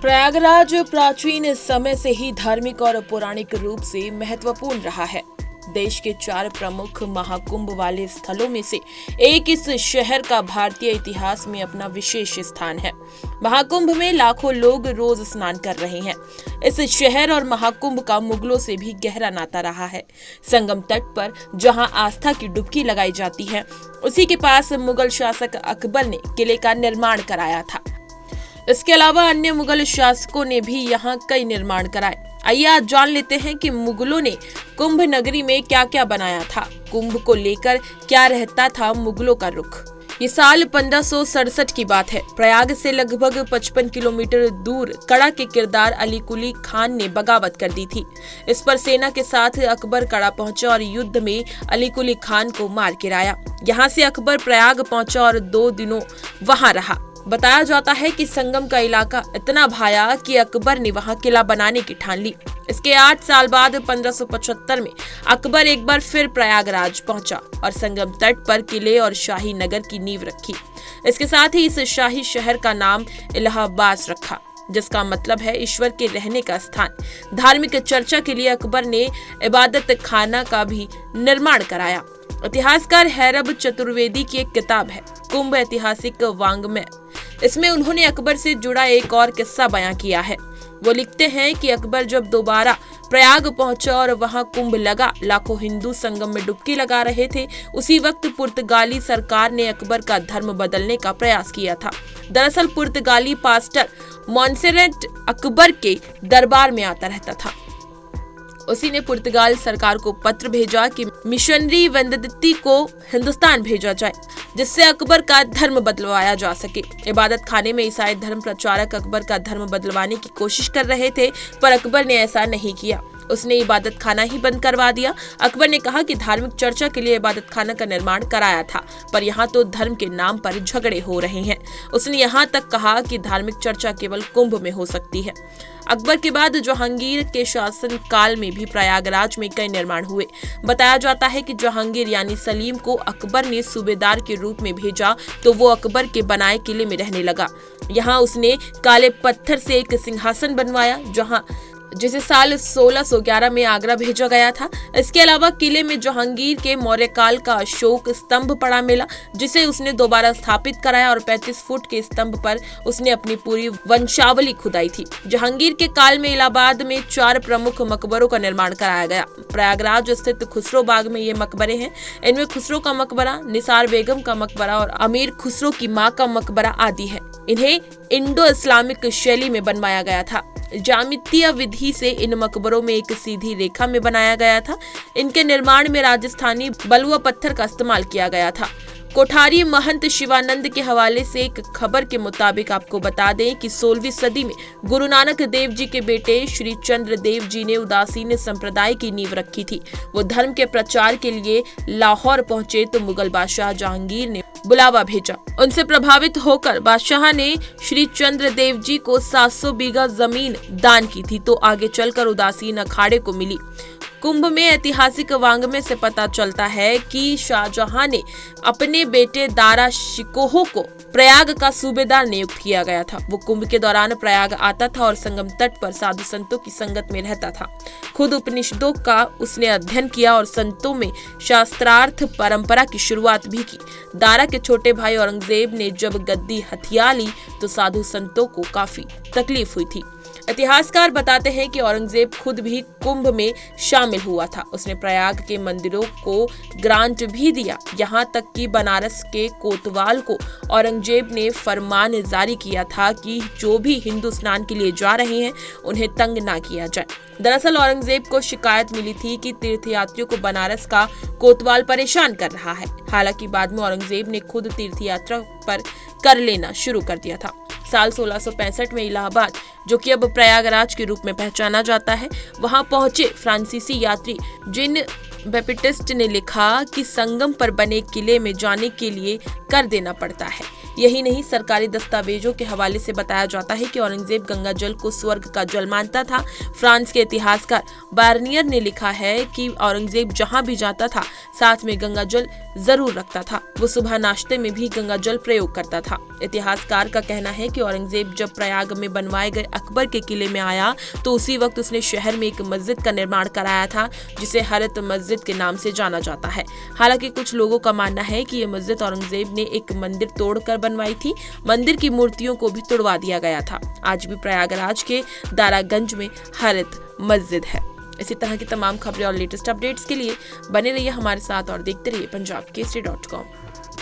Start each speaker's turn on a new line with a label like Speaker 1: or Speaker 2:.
Speaker 1: प्रयागराज प्राचीन समय से ही धार्मिक और पौराणिक रूप से महत्वपूर्ण रहा है। देश के 4 प्रमुख महाकुंभ वाले स्थलों में से एक इस शहर का भारतीय इतिहास में अपना विशेष स्थान है। महाकुंभ में लाखों लोग रोज स्नान कर रहे हैं। इस शहर और महाकुंभ का मुगलों से भी गहरा नाता रहा है। संगम तट पर जहां आस्था की डुबकी लगाई जाती है, उसी के पास मुगल शासक अकबर ने किले का निर्माण कराया था। इसके अलावा अन्य मुगल शासकों ने भी यहाँ कई निर्माण कराए। आइए आज जान लेते हैं कि मुगलों ने कुंभ नगरी में क्या क्या बनाया था। कुंभ को लेकर क्या रहता था मुगलों का रुख। ये साल 1567 की बात है। प्रयाग से लगभग 55 किलोमीटर दूर कड़ा के किरदार अली कुली खान ने बगावत कर दी थी। इस पर सेना के साथ अकबर कड़ा पहुंचा और युद्ध में अली कुली खान को मार गिराया। यहाँ से अकबर प्रयाग पहुंचा और 2 दिनों वहां रहा। बताया जाता है कि संगम का इलाका इतना भाया कि अकबर ने वहां किला बनाने की ठान ली। इसके 8 साल बाद 1575 में अकबर एक बार फिर प्रयागराज पहुंचा और संगम तट पर किले और शाही नगर की नींव रखी। इसके साथ ही इस शाही शहर का नाम इलाहाबाद रखा, जिसका मतलब है ईश्वर के रहने का स्थान। धार्मिक चर्चा के लिए अकबर ने इबादत खाना का भी निर्माण कराया। इतिहासकार हैरब चतुर्वेदी की एक किताब है, कुंभ ऐतिहासिक वांग्मय। इसमें उन्होंने अकबर से जुड़ा एक और किस्सा बयां किया है। वो लिखते हैं कि अकबर जब दोबारा प्रयाग पहुंचा और वहां कुंभ लगा, लाखों हिंदू संगम में डुबकी लगा रहे थे। उसी वक्त पुर्तगाली सरकार ने अकबर का धर्म बदलने का प्रयास किया था। दरअसल पुर्तगाली पास्टर मॉन्सेरेट अकबर के दरबार में आता रहता था। उसी ने पुर्तगाल सरकार को पत्र भेजा कि मिशनरी वेंदित्ती को हिंदुस्तान भेजा जाए, जिससे अकबर का धर्म बदलवाया जा सके। इबादत खाने में ईसाई धर्म प्रचारक अकबर का धर्म बदलवाने की कोशिश कर रहे थे, पर अकबर ने ऐसा नहीं किया। उसने इबादत खाना ही बंद करवा दिया। अकबर ने कहा कि धार्मिक चर्चा के लिए इबादत खाना का निर्माण कराया था, पर यहाँ तो धर्म के नाम पर झगड़े हो रहे हैं। उसने यहाँ तक कहा कि धार्मिक चर्चा केवल कुंभ में हो सकती है। अकबर के बाद जहांगीर के शासन काल में भी प्रयागराज में कई निर्माण हुए। बताया जाता है कि जहांगीर यानी सलीम को अकबर ने सूबेदार के रूप में भेजा, तो वो अकबर के बनाए किले में रहने लगा। यहाँ उसने काले पत्थर से एक सिंहासन बनवाया, जिसे साल 1611 में आगरा भेजा गया था। इसके अलावा किले में जहांगीर के मौर्य काल का अशोक स्तंभ पड़ा मिला, जिसे उसने दोबारा स्थापित कराया और 35 फुट के स्तंभ पर उसने अपनी पूरी वंशावली खुदाई थी। जहांगीर के काल में इलाहाबाद में 4 प्रमुख मकबरों का निर्माण कराया गया। प्रयागराज स्थित खुसरो बाग में ये मकबरे हैं। इनमें खुसरो का मकबरा, निसार बेगम का मकबरा और अमीर खुसरो की मां का मकबरा आदि है। इन्हें इंडो इस्लामिक शैली में बनवाया गया था। ज्यामितीय विधि से इन मकबरों में एक सीधी रेखा में बनाया गया था। इनके निर्माण में राजस्थानी बलुआ पत्थर का इस्तेमाल किया गया था। कोठारी महंत शिवानंद के हवाले से एक खबर के मुताबिक आपको बता दें कि 16वीं सदी में गुरु नानक देव जी के बेटे श्री चंद्र देव जी ने उदासीन संप्रदाय की नींव रखी थी। वो धर्म के प्रचार के लिए लाहौर पहुंचे तो मुगल बादशाह जहांगीर ने बुलावा भेजा। उनसे प्रभावित होकर बादशाह ने श्री चंद्र देव जी को 700 बीघा जमीन दान की थी, तो आगे चलकर उदासीन अखाड़े को मिली। कुंभ में ऐतिहासिक वांग्मय से पता चलता है कि शाहजहां ने अपने बेटे दारा शिकोह को प्रयाग का सूबेदार नियुक्त किया गया था। वो कुंभ के दौरान प्रयाग आता था और संगम तट पर साधु संतों की संगत में रहता था। खुद उपनिषदों का उसने अध्ययन किया और संतों में शास्त्रार्थ परंपरा की शुरुआत भी की। दारा के छोटे भाई औरंगजेब ने जब गद्दी हथिया ली तो साधु संतों को काफी तकलीफ हुई थी। इतिहासकार बताते हैं कि औरंगजेब खुद भी कुंभ में शामिल हुआ था। उसने प्रयाग के मंदिरों को ग्रांट भी दिया। यहाँ तक कि बनारस के कोतवाल को औरंगजेब ने फरमान जारी किया था कि जो भी हिंदू स्नान के लिए जा रहे हैं उन्हें तंग ना किया जाए। दरअसल औरंगजेब को शिकायत मिली थी कि तीर्थयात्रियों को बनारस का कोतवाल परेशान कर रहा है। हालांकि बाद में औरंगजेब ने खुद तीर्थयात्रा पर कर लेना शुरू कर दिया था। साल 1665 में इलाहाबाद, जो कि अब प्रयागराज के रूप में पहचाना जाता है, वहां पहुंचे फ्रांसीसी यात्री जिन बैप्टिस्ट ने लिखा कि संगम पर बने किले में जाने के लिए कर देना पड़ता है। यही नहीं, सरकारी दस्तावेजों के हवाले से बताया जाता है कि औरंगजेब गंगा जल को स्वर्ग का जल मानता था। फ्रांस के इतिहासकार बार्नियर ने लिखा है कि औरंगजेब जहां भी जाता था साथ में गंगा जल जरूर रखता था। वो सुबह नाश्ते में भी गंगा जल प्रयोग करता था। इतिहासकार का कहना है कि औरंगजेब जब प्रयाग में बनवाए गए अकबर के किले में आया तो उसी वक्त उसने शहर में एक मस्जिद का निर्माण कराया था, जिसे हरित मस्जिद के नाम से जाना जाता है। हालांकि कुछ लोगों का मानना है कि ये मस्जिद औरंगजेब ने एक मंदिर तोड़कर बनवाई थी। मंदिर की मूर्तियों को भी तुड़वा दिया गया था। आज भी प्रयागराज के दारागंज में हरित मस्जिद है। इसी तरह की तमाम खबरें और लेटेस्ट अपडेट्स के लिए बने रहिए हमारे साथ और देखते रहिए punjabkesari.com।